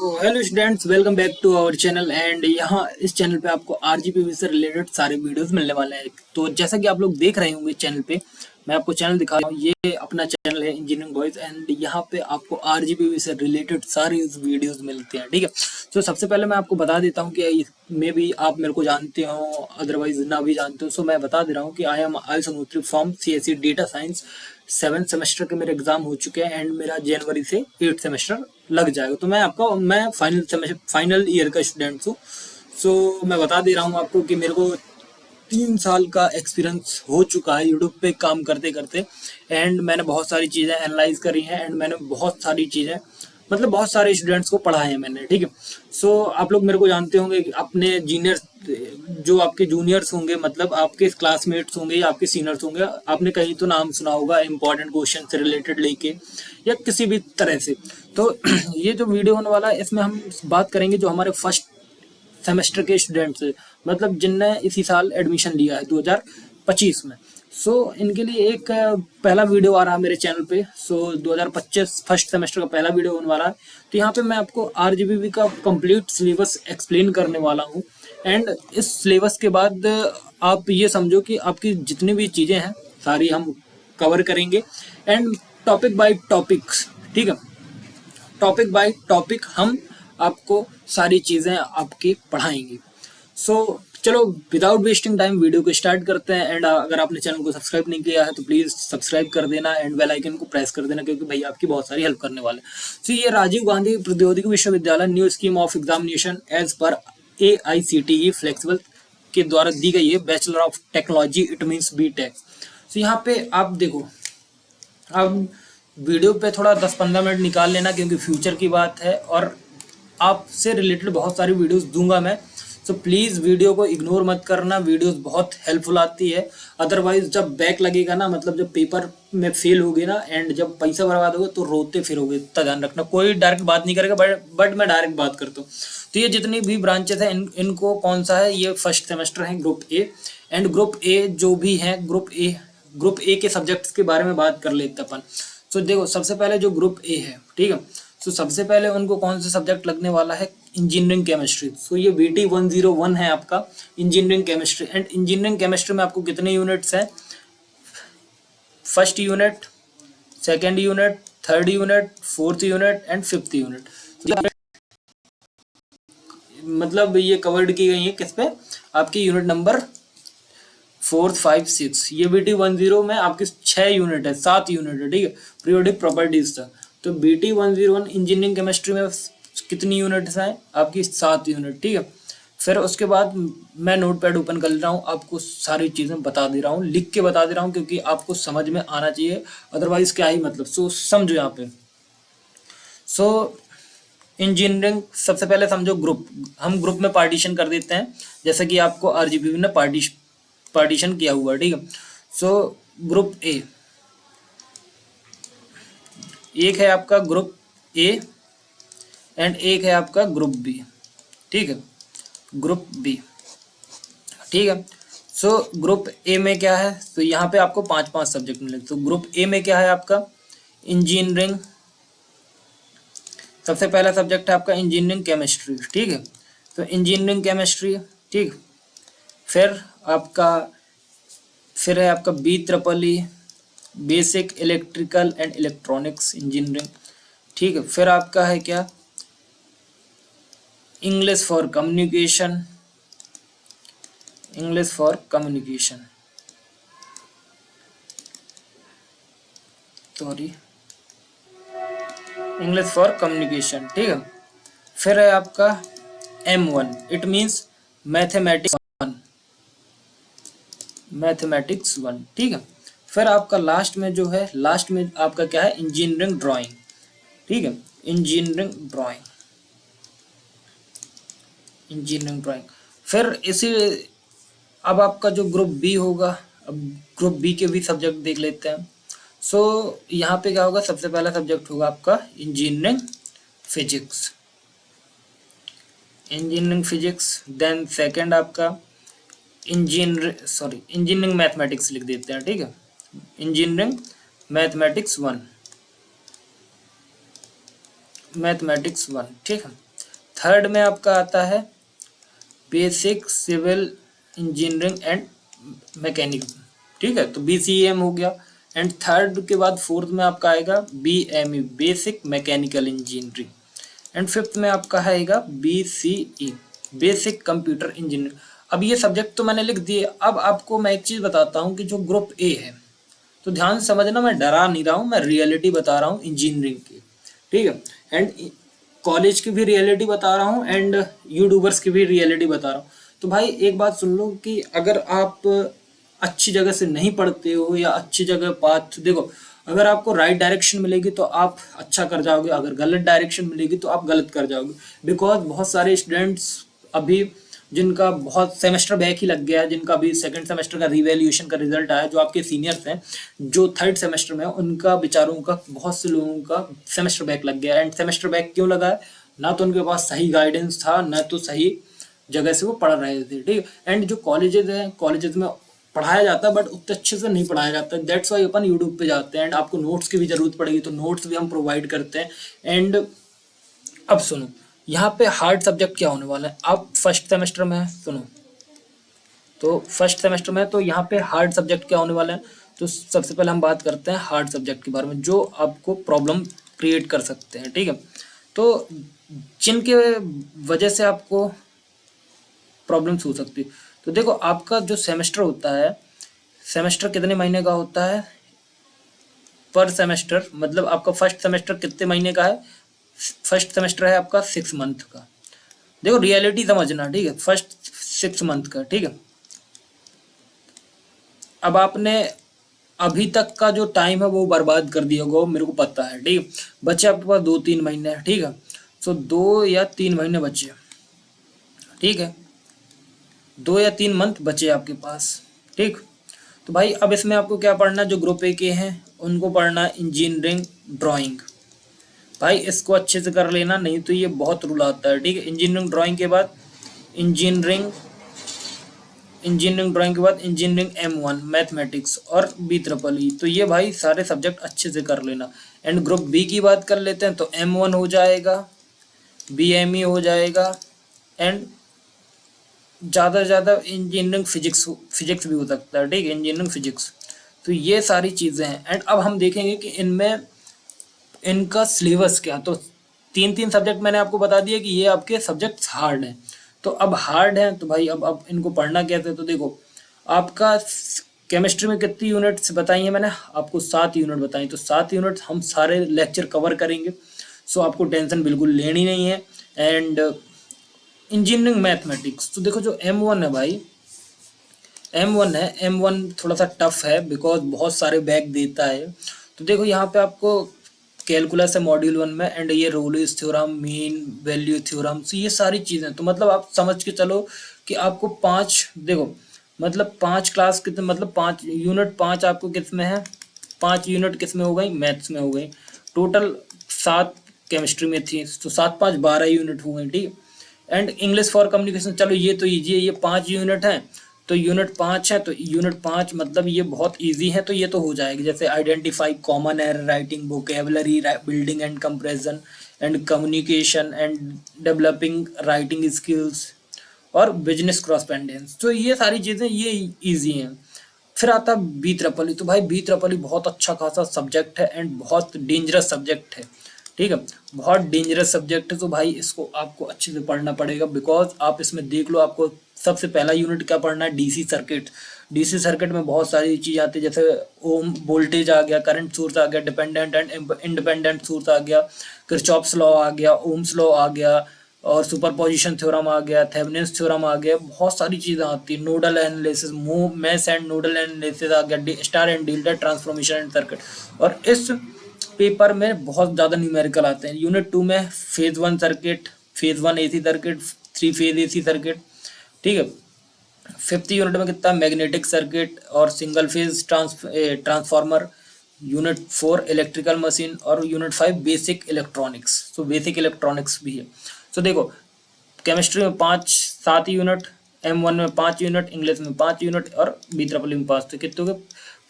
Hello students, welcome back to our channel. And यहाँ इस channel पे आपको आरजीबी से रिलेटेड सारे वीडियोस मिलने वाले हैं। तो जैसा कि आप लोग देख रहे होंगे चैनल पे, मैं आपको चैनल दिखा रहा हूँ। ये अपना चैनल है इंजीनियरिंग बॉयज, एंड यहाँ पे आपको आरजीबी से रिलेटेड सारे वीडियोस मिलते हैं। ठीक है, तो सबसे पहले मैं आपको बता देता हूँ कि मे भी आप मेरे को जानते हो, अदरवाइज ना भी जानते हो। सो मैं बता दे रहा हूँ कि I am Ayush Agnihotri from CSC data science. 7th semester के मेरे एग्जाम हो चुके हैं एंड मेरा जनवरी से 8th सेमेस्टर लग जाएगा। तो मैं फाइनल ईयर का स्टूडेंट हूँ। सो मैं बता दे रहा हूँ आपको कि मेरे को 3 साल का एक्सपीरियंस हो चुका है यूट्यूब पे काम करते करते। एंड मैंने बहुत सारी चीज़ें एनालाइज करी हैं एंड मैंने बहुत सारी चीज़ें बहुत सारे स्टूडेंट्स को पढ़ाए हैं मैंने। ठीक है, सो आप लोग मेरे को जानते होंगे कि अपने जीनियर जो आपके जूनियर्स होंगे, मतलब आपके क्लासमेट्स होंगे या आपके सीनियर्स होंगे, आपने कहीं तो नाम सुना होगा इंपॉर्टेंट क्वेश्चन से रिलेटेड लेके या किसी भी तरह से। तो ये जो वीडियो होने वाला है इसमें हम बात करेंगे जो हमारे फर्स्ट सेमेस्टर के स्टूडेंट्स, मतलब जिनने इसी साल एडमिशन लिया है 2025 में। सो इनके लिए एक पहला वीडियो आ रहा है मेरे चैनल पे। सो 2025 फर्स्ट सेमेस्टर का पहला वीडियो होने वाला है। तो यहाँ पे मैं आपको आरजीबी का कंप्लीट सिलेबस एक्सप्लेन करने वाला हूँ। एंड इस सिलेबस के बाद आप ये समझो कि आपकी जितनी भी चीज़ें हैं सारी हम कवर करेंगे एंड टॉपिक बाय टॉपिक्स। ठीक है, टॉपिक बाय टॉपिक हम आपको सारी चीज़ें आपकी पढ़ाएंगे। सो चलो विदाउट वेस्टिंग टाइम वीडियो को स्टार्ट करते हैं। एंड अगर आपने चैनल को सब्सक्राइब नहीं किया है तो प्लीज़ सब्सक्राइब कर देना एंड बेल आइकन को प्रेस कर देना, क्योंकि भैया आपकी बहुत सारी हेल्प करने वाले हैं। सो ये Rajiv Gandhi Proudyogiki Vishwavidyalaya new scheme of examination as पर AICTE फ्लेक्सिबल के द्वारा दी गई है, bachelor of technology, it means BTech। तो यहाँ पे आप देखो, अब वीडियो पे थोड़ा 10-15 मिनट निकाल लेना, क्योंकि फ्यूचर की बात है और आपसे रिलेटेड बहुत सारी वीडियोस दूंगा मैं। सो प्लीज़ वीडियो को इग्नोर मत करना, वीडियोस बहुत हेल्पफुल आती है। अदरवाइज जब बैक लगेगा ना, मतलब जब पेपर में फेल होगे ना एंड जब पैसा बर्बाद होगा तो रोते फिरोगे। इतना ध्यान रखना, कोई डायरेक्ट बात नहीं करेगा, बट मैं डायरेक्ट बात करता हूँ। तो ये जितनी भी ब्रांचेस हैं इनको कौन सा है, ये फर्स्ट सेमेस्टर है group A. And group A जो भी है, ग्रुप ए के सब्जेक्ट्स के बारे में बात कर लेते अपन। सो देखो, सबसे पहले जो ग्रुप ए है, ठीक है, सो सबसे पहले उनको कौन सा सब्जेक्ट लगने वाला है, इंजीनियरिंग केमिस्ट्री। सो ये BT 101 है आपका engineering chemistry. And engineering chemistry में आपको कितने यूनिट्स हैं, first unit, second unit, third unit, fourth unit and fifth unit. मतलब ये कवर्ड की गई है किस पे, आपकी यूनिट नंबर 4, 5, 6। ये BT 10 में आपके 6 यूनिट है, 7 यूनिट है। ठीक है, पीरियोडिक प्रॉपर्टीज था। तो BT 101 इंजीनियरिंग केमिस्ट्री में कितनी यूनिट्स हैं, आपकी 7 यूनिट। ठीक है, फिर उसके बाद मैं नोट पैड ओपन कर रहा हूँ, आपको सारी चीज़ें बता दे रहा हूँ, लिख के बता दे रहा हूँ, क्योंकि आपको समझ में आना चाहिए, अदरवाइज क्या ही मतलब। सो समझो यहाँ पे। सो इंजीनियरिंग सबसे पहले समझो ग्रुप, हम ग्रुप में पार्टीशन कर देते हैं, जैसा कि आपको आरजीबी ने पार्टीशन किया हुआ है। ठीक है, सो ग्रुप ए, एक है आपका ग्रुप ए एंड एक है आपका ग्रुप बी। ठीक है, ग्रुप बी। ठीक है, सो ग्रुप ए में क्या है, तो यहाँ पे आपको 5-5 सब्जेक्ट मिले। तो ग्रुप ए में क्या है आपका, इंजीनियरिंग, सबसे पहला सब्जेक्ट है आपका इंजीनियरिंग केमिस्ट्री। ठीक है, तो इंजीनियरिंग केमिस्ट्री। ठीक, फिर है आपका BEE, basic electrical and electronics engineering. ठीक है, फिर आपका है क्या, इंग्लिश फॉर कम्युनिकेशन, ठीक है, फिर है आपका M1, इट मीन्स मैथमेटिक्स 1। ठीक है, फिर आपका लास्ट में आपका क्या है, इंजीनियरिंग ड्राइंग। ठीक है, इंजीनियरिंग ड्राइंग। फिर अब आपका जो ग्रुप बी होगा, अब ग्रुप बी के भी सब्जेक्ट देख लेते हैं। सो यहाँ पे क्या होगा, सबसे पहला सब्जेक्ट होगा आपका इंजीनियरिंग फिजिक्स, देन सेकंड आपका इंजीनियरिंग मैथमेटिक्स लिख देते हैं। ठीक है, इंजीनियरिंग मैथमेटिक्स 1। ठीक है, थर्ड में आपका आता है basic civil engineering and mechanic, ठीक है, तो BCEM हो गया। एंड थर्ड के बाद फोर्थ में आपका आएगा BME basic mechanical engineering. And fifth में आपका आएगा BCE बेसिक कंप्यूटर इंजीनियरिंग। अब ये सब्जेक्ट तो मैंने लिख दिए। अब आपको मैं एक चीज़ बताता हूँ कि जो ग्रुप ए है, तो ध्यान से समझना, मैं डरा नहीं रहा हूँ, मैं रियलिटी बता रहा हूँ इंजीनियरिंग की, ठीक है। एंड कॉलेज की भी रियलिटी बता रहा हूँ एंड यूट्यूबर्स की भी रियलिटी बता रहा हूँ। तो भाई एक बात सुन लो कि अगर आप अच्छी जगह से नहीं पढ़ते हो या अच्छी जगह पाथ देखो, अगर आपको राइट डायरेक्शन मिलेगी तो आप अच्छा कर जाओगे, अगर गलत डायरेक्शन मिलेगी तो आप गलत कर जाओगे। बिकॉज बहुत सारे स्टूडेंट्स अभी जिनका बहुत सेमेस्टर बैक ही लग गया है, जिनका भी सेकंड सेमेस्टर का रिवैल्यूएशन का रिजल्ट आया, जो आपके सीनियर्स हैं जो थर्ड सेमेस्टर में है, उनका बेचारों का, बहुत से लोगों का सेमेस्टर बैक लग गया। एंड सेमेस्टर बैक क्यों लगा है? ना तो उनके पास सही गाइडेंस था, ना तो सही जगह से वो पढ़ रहे थे, ठीक है। एंड जो कॉलेजेस हैं, कॉलेजेस में पढ़ाया जाता है बट उतने अच्छे से नहीं पढ़ाया जाता है। दैट्स वाई अपन यूट्यूब पे जाते हैं एंड आपको नोट्स की भी जरूरत पड़ेगी तो नोट्स भी हम प्रोवाइड करते हैं। एंड अब सुनो, यहाँ पे हार्ड सब्जेक्ट क्या होने वाला है। आप फर्स्ट सेमेस्टर में है, सुनो, तो फर्स्ट सेमेस्टर में तो यहाँ पे हार्ड सब्जेक्ट क्या होने वाला है। तो सबसे पहले हम बात करते हैं हार्ड सब्जेक्ट के बारे में जो आपको प्रॉब्लम क्रिएट कर सकते हैं, ठीक है। तो जिनके वजह से आपको प्रॉब्लम्स हो सकती है, तो देखो आपका जो सेमेस्टर होता है, सेमेस्टर कितने महीने का होता है पर सेमेस्टर, मतलब आपका फर्स्ट सेमेस्टर कितने महीने का है। फर्स्ट सेमेस्टर है आपका 6 मंथ का। देखो रियलिटी समझना, ठीक है, फर्स्ट 6 मंथ का, ठीक है। अब आपने अभी तक का जो टाइम है वो बर्बाद कर दिया होगा, मेरे को पता है, ठीक है। बच्चे आपके पास 2-3 महीने हैं, ठीक है। सो 2 या 3 महीने बचे, ठीक है, 2 या 3 मंथ बचे आपके पास, ठीक। तो भाई अब इसमें आपको क्या पढ़ना, जो ग्रुप ए के हैं उनको पढ़ना इंजीनियरिंग ड्राइंग। भाई इसको अच्छे से कर लेना, नहीं तो ये बहुत रूल आता है, ठीक है। इंजीनियरिंग ड्राइंग के बाद इंजीनियरिंग M1 मैथमेटिक्स और BEEE, तो ये भाई सारे सब्जेक्ट अच्छे से कर लेना। एंड ग्रुप बी की बात कर लेते हैं तो M1 हो जाएगा, BME हो जाएगा एंड ज़्यादा से ज़्यादा इंजीनियरिंग फिजिक्स भी हो सकता है, ठीक है, इंजीनियरिंग फिजिक्स। तो ये सारी चीज़ें हैं। एंड अब हम देखेंगे कि इनमें इनका सिलेबस क्या। तो 3-3 सब्जेक्ट मैंने आपको बता दिया कि ये आपके सब्जेक्ट्स हार्ड हैं। तो अब हार्ड हैं तो भाई अब इनको पढ़ना कैसे है। तो देखो आपका केमिस्ट्री में कितनी यूनिट्स बताई हैं मैंने आपको, 7 यूनिट बताई। तो 7 यूनिट हम सारे लेक्चर कवर करेंगे, सो आपको टेंशन बिल्कुल लेनी नहीं है। एंड इंजीनियरिंग मैथमेटिक्स, तो देखो जो M1 है भाई, M1 थोड़ा सा टफ है बिकॉज बहुत सारे बैक देता है। तो देखो यहाँ पे आपको कैलकुलस है मॉड्यूल 1 में एंड ये रोलिस थ्योरम, मीन वैल्यू थ्योरम, तो ये सारी चीज़ें, तो मतलब आप समझ के चलो कि आपको 5 देखो मतलब 5 क्लास कितने, मतलब 5 यूनिट, 5 आपको किस में है, 5 यूनिट किस में हो गई, मैथ्स में हो गई। टोटल 7 केमिस्ट्री में थी, तो 7-5 12 यूनिट हो गई, ठीक। एंड इंग्लिश फॉर कम्युनिकेशन, चलो ये तो ईजी है, ये 5 यूनिट हैं, तो यूनिट 5 है, तो यूनिट 5 मतलब ये बहुत इजी है, तो ये तो हो जाएगी। जैसे identify common error, writing vocabulary, building and compression and communication and developing writing skills और बिजनेस क्रॉसपेंडेंस, तो ये सारी चीज़ें ये इजी हैं। फिर आता है BEEE, तो भाई BEEE बहुत अच्छा खासा सब्जेक्ट है एंड बहुत डेंजरस सब्जेक्ट है, ठीक है, बहुत डेंजरस सब्जेक्ट है। तो भाई इसको आपको अच्छे से पढ़ना पड़ेगा बिकॉज आप इसमें देख लो, आपको सबसे पहला यूनिट क्या पढ़ना है, DC सर्किट। DC सर्किट में बहुत सारी चीज़ आती है, जैसे ओम वोल्टेज आ गया, करंट सोर्स आ गया, डिपेंडेंट एंड इंडिपेंडेंट सोर्स आ गया, किरचॉफ्स लॉ आ गया, ओम्स लॉ आ गया, और सुपरपोजिशन थ्योरम आ गया, थेवेनिन्स थ्योरम आ गया, बहुत सारी चीज़ें आती है, nodal analysis, mesh and nodal analysis आ गया, star and delta transformation and circuit. और इस पेपर में बहुत ज़्यादा न्यूमेरिकल आते हैं। यूनिट 2 में phase 1 circuit, phase 1 AC circuit, 3 phase AC circuit, ठीक है। 5th यूनिट में कितना, मैग्नेटिक सर्किट और single phase transformer. Unit 4 electrical machine और यूनिट 5 बेसिक इलेक्ट्रॉनिक्स, तो बेसिक इलेक्ट्रॉनिक्स भी है। तो देखो केमिस्ट्री में 7 यूनिट, M1 में 5 यूनिट, इंग्लिश में 5 यूनिट और BEEE में 5, तो कितने हो गए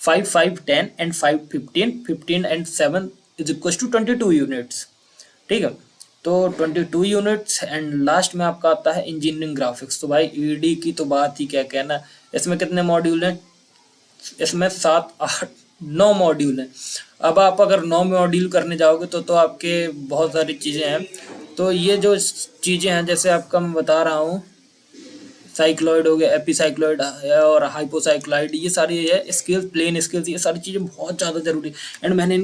5, 5, 10 and 5, 15, 15 and 7 is equal to 22 units, ठीक है। तो 22 यूनिट्स एंड लास्ट में आपका आता है इंजीनियरिंग ग्राफिक्स। तो भाई ईडी की तो बात ही क्या कहना। इसमें कितने मॉड्यूल हैं, इसमें 7 8 9 मॉड्यूल हैं। अब आप अगर 9 मॉड्यूल करने जाओगे तो आपके बहुत सारी चीज़ें हैं। तो ये जो चीज़ें हैं, जैसे आपका मैं बता रहा हूँ, साइक्लॉइड हो गया, एपीसाइक्लॉइड और हाइपोसाइक्लॉइड, ये सारी है स्किल्स, प्लेन स्किल्स, ये सारी चीज़ें बहुत ज़्यादा जरूरी है। एंड मैंने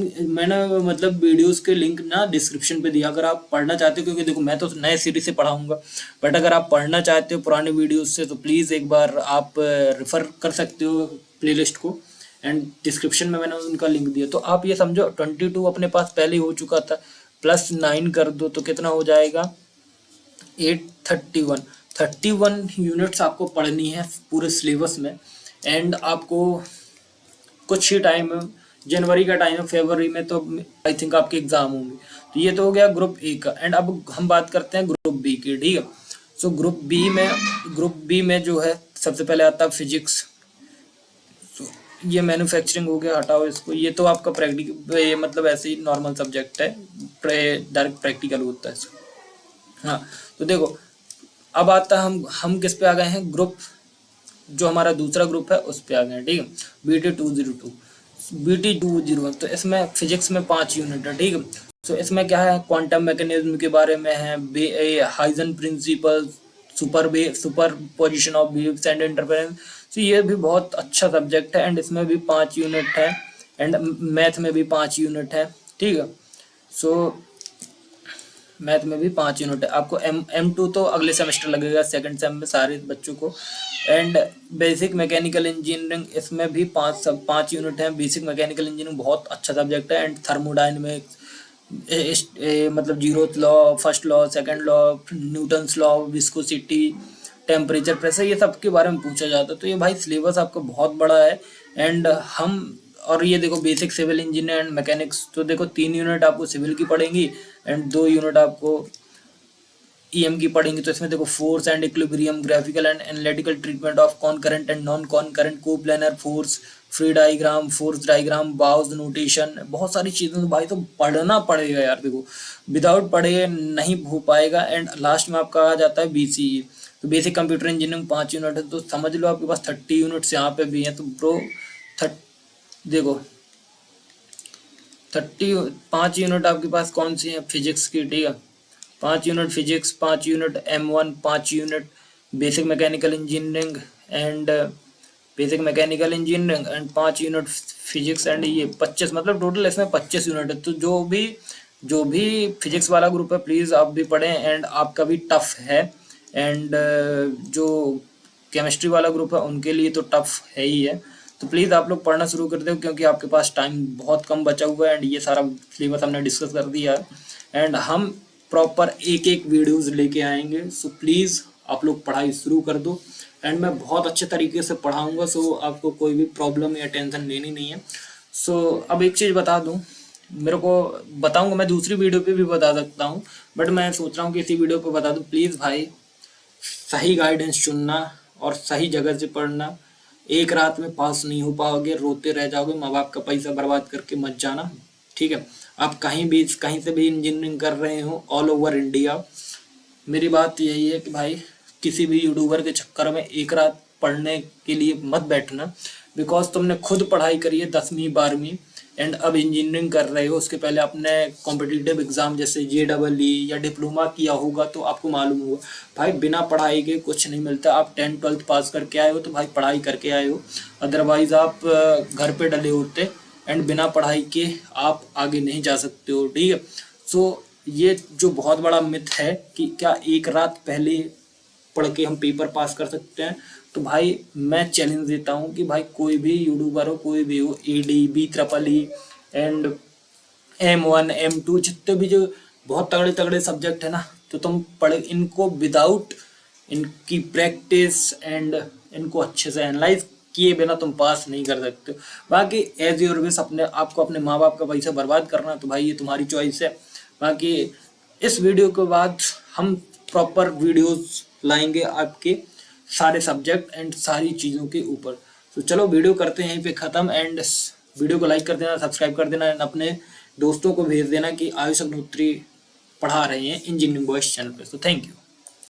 मतलब वीडियोस के लिंक ना डिस्क्रिप्शन पे दिया, अगर आप पढ़ना चाहते हो, क्योंकि देखो मैं तो नए सीरीज से पढ़ाऊंगा, बट अगर आप पढ़ना चाहते हो पुराने वीडियोस से तो प्लीज़ एक बार आप रेफ़र कर सकते हो प्लेलिस्ट को, एंड डिस्क्रिप्शन में मैंने उनका लिंक दिया। तो आप ये समझो 22 अपने पास पहले ही हो चुका था, प्लस 9 कर दो तो कितना हो जाएगा 31 यूनिट्स आपको पढ़नी है पूरे सिलेबस में। एंड आपको कुछ ही टाइम, जनवरी का टाइम है, फरवरी में तो आई थिंक आपके एग्जाम होंगे। तो ये तो हो गया ग्रुप ए का। एंड अब हम बात करते हैं ग्रुप बी की, ठीक है। सो ग्रुप बी में जो है सबसे पहले आता है फिजिक्स। ये मैन्युफैक्चरिंग हो गया, हटाओ इसको, ये तो आपका प्रैक्टिकल, मतलब ऐसे ही नॉर्मल सब्जेक्ट है, डायरेक्ट प्रैक्टिकल होता है इसको। हाँ, तो देखो अब आता है हम किस पे आ गए हैं, ग्रुप जो हमारा दूसरा ग्रुप है उस पे आ गए हैं, ठीक है। BT201, तो इसमें फिजिक्स में 5 यूनिट है, ठीक है। तो इसमें क्या है, क्वांटम मैकेनिज्म के बारे में है, Huygens principle, superposition of waves and interference. तो ये भी बहुत अच्छा सब्जेक्ट है, एंड इसमें भी 5 यूनिट है, एंड मैथ में भी 5 यूनिट है, ठीक है। सो मैथ में भी 5 यूनिट है। आपको M2 तो अगले सेमेस्टर लगेगा, सेकंड सेम में सारे बच्चों को। एंड बेसिक मैकेनिकल इंजीनियरिंग, इसमें भी 5 यूनिट है। बेसिक मैकेनिकल इंजीनियरिंग बहुत अच्छा सब्जेक्ट है। एंड थर्मोडायनेमिक्स, मतलब zeroth law, first law, second law, Newton's law, viscosity, temperature, pressure, ये सब के बारे में पूछा जाता है। तो ये भाई सिलेबस आपका बहुत बड़ा है। एंड और ये देखो basic civil engineer and mechanics, तो देखो 3 यूनिट आपको सिविल की पड़ेंगी एंड 2 यूनिट आपको ईएम की पड़ेंगी। तो इसमें देखो force and equilibrium, graphical and analytical treatment of कॉनकरेंट and non कॉनकरेंट, coplanar force, free diagram, force diagram, boughs notation, बहुत सारी चीज़ें। तो भाई तो पढ़ना पड़ेगा यार, देखो विदाउट पढ़े नहीं हो पाएगा। एंड लास्ट में आपका आ जाता है BCE, तो बेसिक कंप्यूटर इंजीनियरिंग 5 यूनिट है। तो समझ लो आपके पास 30 यूनिट्स यहाँ पे भी हैं। तो ब्रो देखो 5 यूनिट आपके पास कौन सी है, फिजिक्स की, ठीक है। 5 unit physics, 5 unit M1, 5 unit basic mechanical engineering and 5 unit physics, and ये 25, मतलब टोटल इसमें 25 यूनिट है। तो जो भी फिजिक्स वाला ग्रुप है प्लीज़ आप भी पढ़ें, एंड आपका भी टफ है। एंड जो केमिस्ट्री वाला ग्रुप है उनके लिए तो टफ है ही है। तो प्लीज़ आप लोग पढ़ना शुरू कर दो, क्योंकि आपके पास टाइम बहुत कम बचा हुआ है। एंड ये सारा सिलेबस हमने डिस्कस कर दिया है, एंड हम प्रॉपर एक वीडियोस लेके आएंगे। सो प्लीज़ आप लोग पढ़ाई शुरू कर दो, एंड मैं बहुत अच्छे तरीके से पढ़ाऊँगा। सो आपको कोई भी प्रॉब्लम या टेंशन लेनी नहीं है। सो अब एक चीज़ बता दूँ, मेरे को बताऊँगा, मैं दूसरी वीडियो पे भी बता सकता हूँ, बट मैं सोच रहा हूँ कि इसी वीडियो पे बता दूँ। प्लीज़ भाई सही गाइडेंस चुनना और सही जगह से पढ़ना। एक रात में पास नहीं हो पाओगे, रोते रह जाओगे, माँ बाप का पैसा बर्बाद करके मत जाना, ठीक है। आप कहीं से भी इंजीनियरिंग कर रहे हो ऑल ओवर इंडिया, मेरी बात यही है कि भाई किसी भी यूट्यूबर के चक्कर में एक रात पढ़ने के लिए मत बैठना, बिकॉज तुमने खुद पढ़ाई करी है 10वीं 12वीं एंड अब इंजीनियरिंग कर रहे हो। उसके पहले आपने कॉम्पिटिटिव एग्जाम जैसे JEE या डिप्लोमा किया होगा, तो आपको मालूम होगा भाई बिना पढ़ाई के कुछ नहीं मिलता। आप 10th 12th पास करके आए हो तो भाई पढ़ाई करके आए हो, अदरवाइज आप घर पे डले होते, एंड बिना पढ़ाई के आप आगे नहीं जा सकते हो, ठीक है। सो ये जो बहुत बड़ा मिथ है कि क्या एक रात पहले पढ़ के हम पेपर पास कर सकते हैं, तो भाई मैं चैलेंज देता हूँ कि भाई कोई भी यूट्यूबर हो, कोई भी हो, AD BEEE and M1 M2 जितने भी जो बहुत तगड़े तगड़े सब्जेक्ट है ना, तो तुम पढ़े इनको विदाउट इनकी प्रैक्टिस एंड इनको अच्छे से एनालाइज किए बिना तुम पास नहीं कर सकते। बाकी एज योर विश, आपको अपने माँ बाप का पैसा बर्बाद करना तो भाई ये तुम्हारी चॉइस है। बाकी इस वीडियो के बाद हम प्रॉपर वीडियोस लाएंगे आपके सारे सब्जेक्ट एंड सारी चीज़ों के ऊपर। तो चलो वीडियो करते हैं यहीं पे ख़त्म, एंड वीडियो को लाइक कर देना, सब्सक्राइब कर देना, एंड अपने दोस्तों को भेज देना कि आयुष अग्निहोत्री पढ़ा रहे हैं इंजीनियरिंग बॉयज चैनल पे। तो थैंक यू।